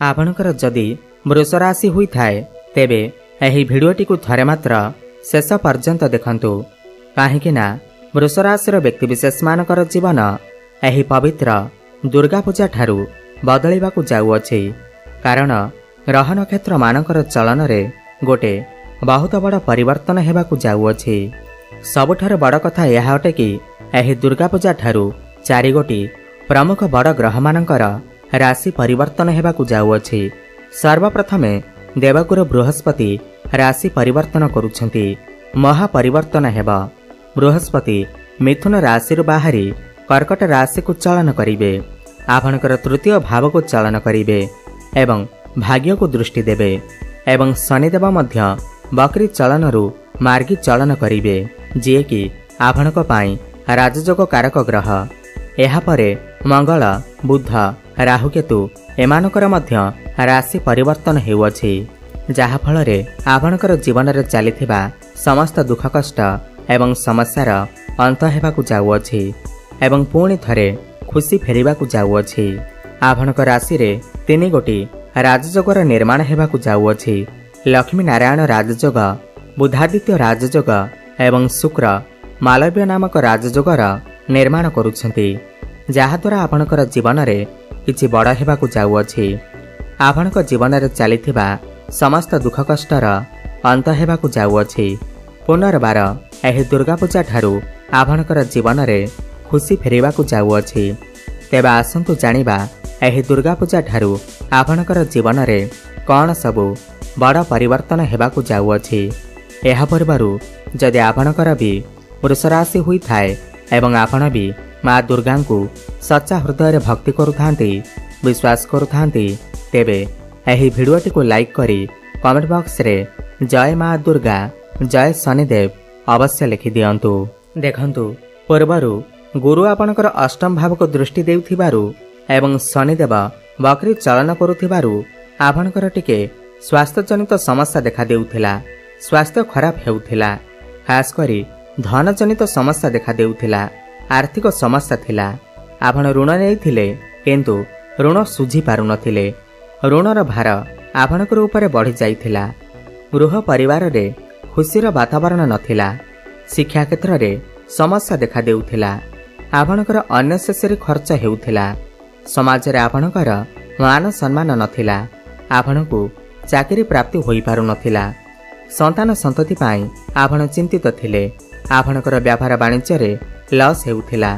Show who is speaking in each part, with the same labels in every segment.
Speaker 1: आपणकर जदि वृष राशि होइथाए तेबे एही भिडियोटी को थरे मात्र शेष पर्यंत देखंतु काहेकि ना वृष राशिर व्यक्तिविशेष मानकर जीवन एही पवित्र दुर्गा पूजा ठारू बदलिबाकु जाउअछि। कारण ग्रह नक्षत्र मानकर चलन रे गोटे बहुत बड़ परिवर्तन हेबाकु जाउअछि। सबुठार बड़ कथा यह अटे कि एही दुर्गा पूजा ठारू 4 गोटी प्रमुख बड़ ग्रह मानकर राशि परिवर्तन हेबाकु जाउअछि। सर्वप्रथमे देवगुरु बृहस्पति राशि परिवर्तन करुछंती। महापरिवर्तन हेबा। बृहस्पति मिथुन राशि बाहरी कर्कट राशि को चलन करिवे। आपणकर तृतीय भाव को चलन करिवे एवं भाग्य को दृष्टि देवे। एवं शनिदेव मध्य बकरी चलन रु मार्गी चलन करिवे जे कि आपणक पाई राजयोग कारक ग्रह। एहा परे मंगल बुध राहुकेतु एमानकर मध्य राशि परिवर्तन हेउअछि। जहा फलरे आपणकर जीवन रे चलिथिबा समस्त दुख कष्ट एवं समस्यार अंत हेबाकु जाउअछि एवं पुणी थरे खुशी फेरिबाकु जाउअछि। आपणक राशि रे 3 गोटी राजयोगर निर्माण हेबाकु जाउअछि। लक्ष्मी नारायण राजयोग, बुधादित्य राजयोग एवं शुक्र मालव्य नामक राजयोगर निर्माण करुछंती। जहाद्वारा आपणकर जीवन रे किछि बड़ हेबाकु जाउअछि। आपणक जीवन रे चलिथिबा समस्त दुख कष्टर अंत हेबाकु जाउअछि। पुनर्बार एही दुर्गा पूजा ठारू आपणकर जीवन रे खुशी फेरिबाकु जाउअछि। तेबे आसंतु जानिबा एही दुर्गा पूजा ठारू आपणकर जीवन रे कौन सबु बड़ परिवर्तन हेबाकु जाउअछि। एहा पूर्वरु जदि आपणकर भी वृष राशि होइथाए एवं आपण भी माँ दुर्गा को सच्चा हृदय भक्ति करुथांती, विश्वास करुथांती, तेबे एही भिडियोटी को लाइक करी कमेंट बॉक्स रे जय माँ दुर्गा जय शनिदेव अवश्य लिखि दियंतु। देखंतु पूर्वरु गुरु आपणकर अष्टम भाव को दृष्टि देउथिबारु एवं शनिदेव बकरी चलन करुथिबारु आपणकर टिके स्वास्थ्य जनित समस्या देखा देउथिला। स्वास्थ्य खराब हेउथिला। खास करी धन जनित समस्या देखा देउथिला। आर्थिक समस्या थिला। आपण ऋण नेइथिले किंतु ऋण सुझी पारु नथिले। ऋणर भार आपणकर ऊपर बढ़ी जाइथिला। गृह परिवार रे खुशीर वातावरण नथिला। शिक्षा क्षेत्र रे समस्या देखा देउथिला। आपणकर अननेसेसरी खर्च हेउथिला। समाज रे आपणकर मान सम्मान नथिला। आपणकु चाकरी प्राप्ति होई पारु नथिला। संतान संतति पाई आपण चिंतित थिले। आपणकर व्यापार वाणिज्य रे लॉस हेउथिला।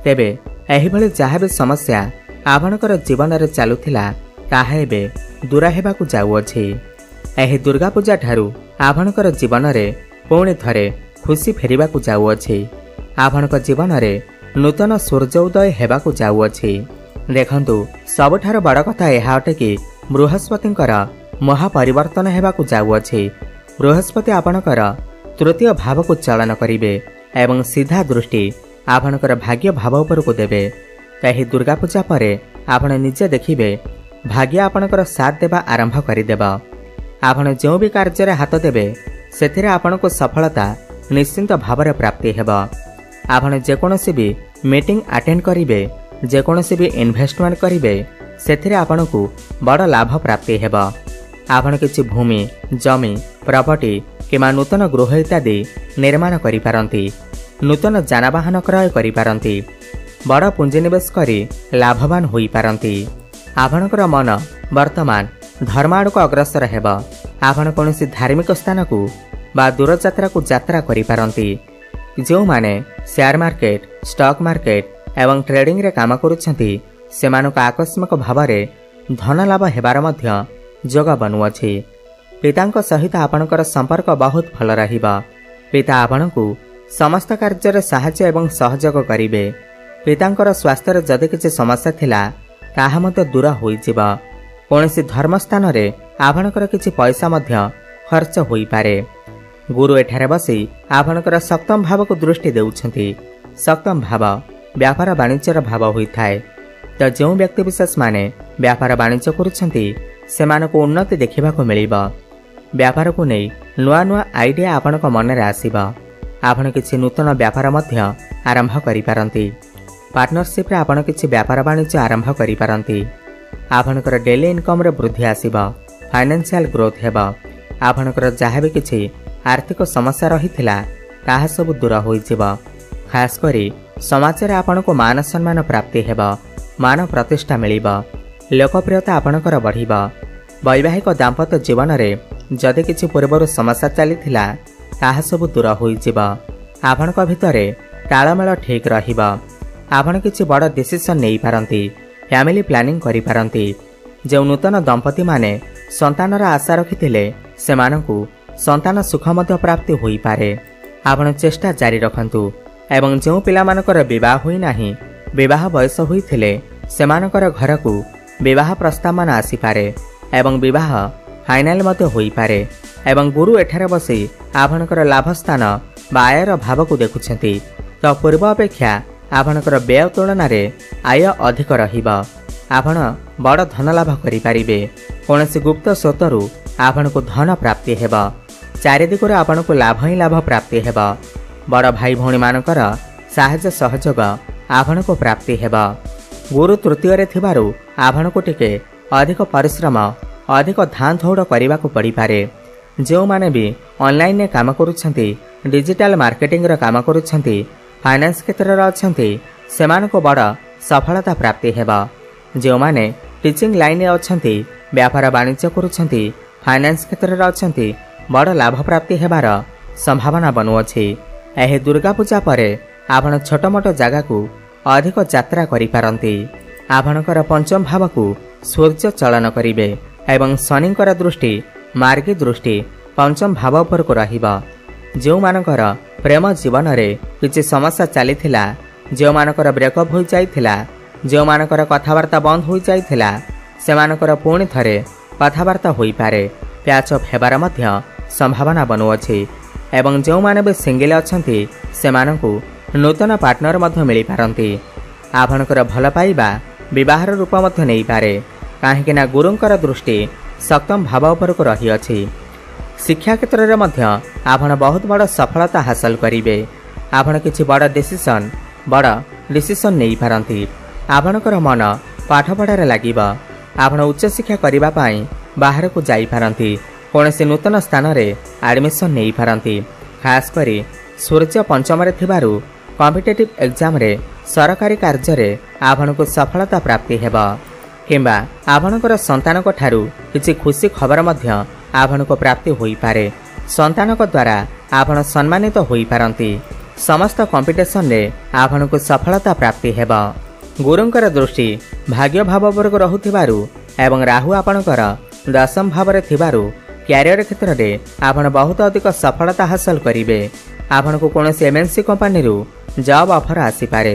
Speaker 1: तेबे एही भली जहा भी समस्या आपणकर जीवन रे चालुथिला ताहा एबे दूर हेबाकु जाउअछि। एही दुर्गा पूजा ठारू आपणकर जीवन रे पुणी थरे खुशी फेरिबाकु जाउअछि। आपणक जीवन रे नूतन सूर्य उदय हेबाकु जाउअछि। देखंतु सबठार बड़ कथा एहा अटे कि बृहस्पतिंकर महापरिवर्तन हेबाकु जाउअछि। बृहस्पति आपणकर तृतीय भाव को चलन करिवे एवं सीधा दृष्टि आपणकर भाग्य भाव उपर को देवे। एही दुर्गा पूजा परे आपण निजे देखिबे भाग्य आपणकर साथ देबा आरंभ करिदेबा। आपण जो भी कार्य रे हाथ देबे सेथिरे आपणको सफलता निश्चिंत भावरे प्राप्ति हेबा। आपण जेकोनोसी भी मीटिंग अटेंड करिवे, जेकोनोसी भी इन्वेस्टमेंट करिवे सेथिरे आपणको बड़ लाभ प्राप्ति हेबा। आपण किछि भूमि जमी प्रॉपर्टी किमा नूतन गृह इत्यादि निर्माण करि पारंती। नूतन जानवाहन क्रय करि पारंती। बड़ पुंजी निवेश करी लाभवान होई पारंती। आपणकर मन वर्तमान धर्म आड़क अग्रसर हेबा। आपण कोनोसी धार्मिक स्थान को बा दूर यात्रा को यात्रा करि पारंती। जो माने शेयर मार्केट स्टॉक मार्केट एवं ट्रेडिंग रे काम करुछंती सेमानक आकस्मिक भावरे धन लाभ हेबार मध्य जोग बनुअछि। पितांक सहित आपणकर संपर्क बहुत भल रहिबा। पिता आपणकु समस्त कार्य रे सहायता एवं सहयोग करिवे। पितांकर स्वास्थ्य रे जदि किछि समस्या थिला ताहा मते दूर होई जिबा। कोनोसी धर्म स्थान रे आपणकर किछि पैसा मध्य खर्च होई पारे। गुरु एठारे बसी आपणकर सप्तम भाव को दृष्टि देउछंती। सप्तम भाव व्यापार वाणिज्यर भाव होइथाय। तो जो व्यक्ति विशेष माने व्यापार वाणिज्य करुछंती सेमानकु उन्नति देखिबाकु मिलिबा। व्यापार को नहीं नुआ नुआ आइडिया आपणक मन रे आसीबा। आपण किछि नूतन व्यापार मध्य आरंभ करि पारंती। पार्टनरशिप रे आपण किछि व्यापार वाणिज्य आरंभ करि पारंती। आपणकर डेली इनकम रे वृद्धि आसीबा, फाइनेंशियल ग्रोथ हेबा, आपणकर जहाँ भी किछि आर्थिक समस्या रहिथिला ताहा सब दूर होइजिबा। खास करी समाज रे आपनको मान सम्मान प्राप्ति हेबा, मान प्रतिष्ठा मिलिबा, लोकप्रियता आपणकर बढ़िबा। वैवाहिक दाम्पत्य जीवन रे जदि किछि पूर्वरु समस्या चलीथिला ताहा सब दूर होइजिबा। आपणक भितरे तालमेल ठीक रहिबा। आपण किछि बड़ डिसिजन नै पारंती, फैमिली प्लानिंग करि पारंती। जे नूतन दंपति माने संतानर आशा रखिथिले सेमानकु संतान सुख मध्य प्राप्ति होई पारे। आपण चेष्टा जारी रखंतु एवं जो पिलामानकर विवाह होई नाही, विवाह बयस होइथिले सेमानकर घरकु विवाह प्रस्ताव मान आसी पारे एवं विवाह फाइनल मध्य होई पारे। एवं गुरु एठारे बसी आपणकर लाभ स्थान बा आयर भाव को देखुछंती तो पूर्व अपेक्षा आपणकर व्यय तुलन आय अधिक रहिबा। आपण बड़ धन लाभ करि पारिबे। कोनोसी गुप्त स्रोतरु आपणको धन प्राप्ति हेबा। चारिदिगरे आपणको लाभ ही लाभ प्राप्ति हेबा। बड़ भाई भौणी मानकर साहाय्य सहयोग आपणको प्राप्ति हेबा। गुरु तृतीय रे थिबारु आपणको टिके अधिक परिश्रम अधिक धान दौड़ करने को पड़ पारे। जो माने भी ऑनलाइन रे काम करुछंती, डिजिटल मार्केटिंग रे काम करुछंती, फाइनेंस क्षेत्र रे अछंती सेमानको बड़ सफलता प्राप्ति हेबा। जो माने टीचिंग लाइन रे अछंती, व्यापार वाणिज्य करुछंती, फाइनेंस क्षेत्र रे अछंती बड़ लाभ प्राप्ति हेबार संभावना बनुअछि। एही दुर्गा पूजा परे आपण छोट मोट जगह को अधिक यात्रा करि पारंती। आपणकर पंचम भाव को सूर्य चलन करिवे एवं शनिकर दृष्टि मार्गी दृष्टि पंचम भाव पर को रहिबा। जो मानकर प्रेम जीवन रे किछि समस्या चलीथिला, जो मानकर ब्रेकअप हो जाइथिला, जो मानकर कथावार्ता बंद हो जाइथिला सेमानकर पुणी थरे कथावार्ता होई पारे, प्याच अफ हेबार मध्य संभावना बनुअछि। एवं जो माने बे सिंगल अछंती सेमानकु नूतन पार्टनर मध्य मिली पारंती। आपणकर भल पाइबा विवाहर रूप मध्य नै पारे, काहेकि ना गुरुंकर दृष्टि सप्तम भाव उपर को रही अछि। शिक्षा क्षेत्र रे मध्य आपण बहुत बड़ सफलता हासिल करिवे। आपण किछि बड़ डिसिजन नै पारंती। आपणकर मन पाठ पढ़ारे लागिबा। आपण उच्च शिक्षा करिबा पई बाहर को जाई पारंती। कोनोसी नूतन स्थान रे एडमिशन नै पारंती। खास करी सूर्य पंचम रे थिबारु कॉम्पिटिटिव एग्जाम रे सरकारी कार्य रे आपणको सफलता प्राप्ति हेबा। किंबा आपणकर संतानक ठारू किछि खुशी खबर मध्य आपणको प्राप्ति होई पारे। संतानक द्वारा आपण सम्मानित होई पारंती। समस्त कंपटीशन रे आपणको सफलता प्राप्ति हेबा। गुरुंकर दृष्टि भाग्य भाव पर को रहुथिबारु एवं राहु आपणकर दशम भाव रे थिबारु कैरियर क्षेत्र रे आपण बहुत अधिक सफलता हासिल करिवे। आपणको कोनोसी एमएनसी कंपनी रु जॉब ऑफर आसी पारे।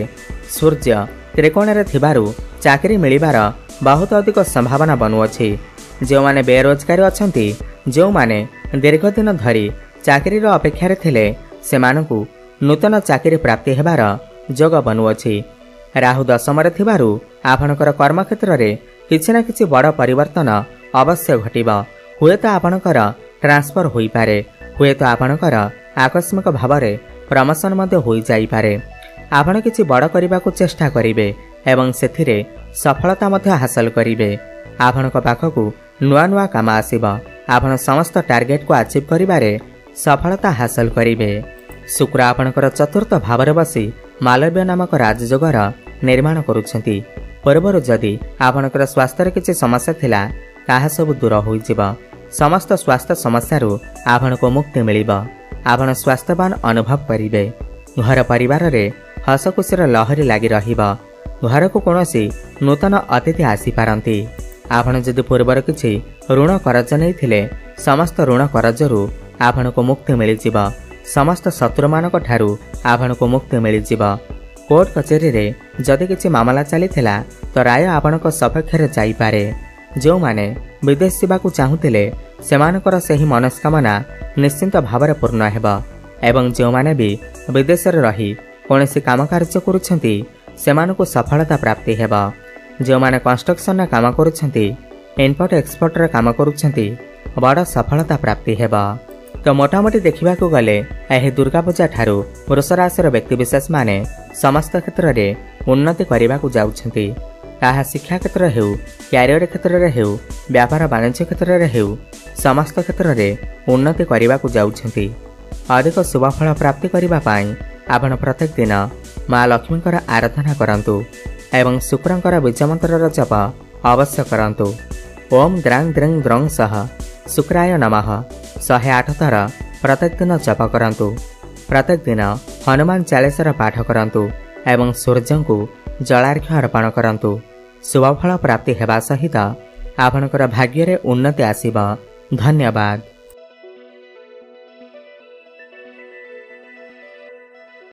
Speaker 1: सूर्य त्रिकोण रे थिबारु चाकरी मिलिबार बहुत अधिक संभावना बनुअछि। जो माने बेरोजगारी अछंती, जो माने दीर्घ दिन धरी चाकरी रो अपेक्षा रे थिले सेमानकु नूतन चाकरी प्राप्ति हेबार जोग बनुअछि। राहु दशम रे थिबारु आपणकर कर्म क्षेत्र रे किछि ना किछि बड़ परिवर्तन अवश्य घटिबा। हुए तो आपणकर ट्रांसफर होई पारे, हुए तो आपणकर आकस्मिक भाव रे प्रमोशन मध्य होई जाई पारे। आपण किछि बड़ करबा को चेष्टा करिवे एवं सेथिरे सफलता मध्य हासिल करिवे। आपणक पाखकु नुआ नुआ काम आसीबा। आपण समस्त टार्गेट को अचीव करिबारे सफलता हासिल करिवे। शुक्र आपणकर चतुर्थ भाव रे बसी मालव्य नामक राजयोगर निर्माण करुछंती। पूर्वरु जदि आपणकर स्वास्थ्य रे किछि समस्या थिला ताहा सब दूर होई जिबा। समस्त स्वास्थ्य समस्यारू आपणको मुक्ति मिलिबा। आपण स्वास्थ्यवान अनुभव करिवे। घर परिवार रे हसखुशीर लहरी लागि रहिबा। घर को कोनोसी नूतन अतिथि आसी पारंती। आपण जदि पूर्वर किछि ऋण करज नै थिले समस्त ऋण करजरू आपणको मुक्ति मिलि जिबा। समस्त शत्रु मानक ठारू आपणको मुक्ति मिलि जिबा। कोर्ट कचेरी रे जदि किछि मामला चलीथिला तो राय आपणको सपक्ष रे जाई पारे। जो माने विदेश जावाकू चाहुतिले सेमानकर सही मनस्कामना निश्चिंत भावरे पूर्ण हेबा। एवं जो माने भी विदेश रे रही कोनोसी काम कार्य करुछंती सेमानकु सफलता प्राप्ति हेबा। जो माने कंस्ट्रक्शन रे काम करुछंती, इम्पोर्ट एक्सपोर्ट रे काम करुछंती बड़ सफलता प्राप्ति हेबा। तो मोटामोटी देखा गले यह दुर्गा पूजा ठारू वृष राशि व्यक्ति विशेष माने समस्त क्षेत्र में उन्नति करने को जाउछंती। ତାହା ଶିକ୍ଷା କ୍ଷେତ୍ର ହେଉ, କ୍ୟାରିୟର କ୍ଷେତ୍ରରେ ହେଉ, ବ୍ୟାପାର ବାଣିଜ୍ୟ କ୍ଷେତ୍ରରେ ହେଉ, ସମସ୍ତ କ୍ଷେତ୍ରରେ ଉନ୍ନତି କରିବାକୁ ଯାଉଛନ୍ତି। ଅଧିକ ଶୁଭଫଳ ପ୍ରାପ୍ତି କରିବା ପାଇଁ ଆପଣ ପ୍ରତ୍ୟେକ ଦିନ ମା ଲକ୍ଷ୍ମୀଙ୍କର ଆରାଧନା କରନ୍ତୁ ଏବଂ ଶୁକ୍ରଙ୍କର ବୀଜମନ୍ତ୍ରର ଜପ ଅବଶ୍ୟ କରନ୍ତୁ। ଓମ୍ ଦ୍ରାଂ ଦ୍ରିଂ ଦ୍ରଂ ସହ ଶୁକ୍ରାୟ ନମଃ 108 ଥର ପ୍ରତ୍ୟେକ ଦିନ ଜପ କରନ୍ତୁ। ପ୍ରତ୍ୟେକ ଦିନ ହନୁମାନ ଚାଳିଶାର ପାଠ କରନ୍ତୁ ଏବଂ ସୂର୍ଯ୍ୟଙ୍କୁ ଜଳାର୍ଘ୍ୟ ଅର୍ପଣ କରନ୍ତୁ। ଶୁଭଫଳ ପ୍ରାପ୍ତି ହେବା ସହିତ ଆପଣଙ୍କର ଭାଗ୍ୟରେ ଉନ୍ନତି ଆସିବ। ଧନ୍ୟବାଦ।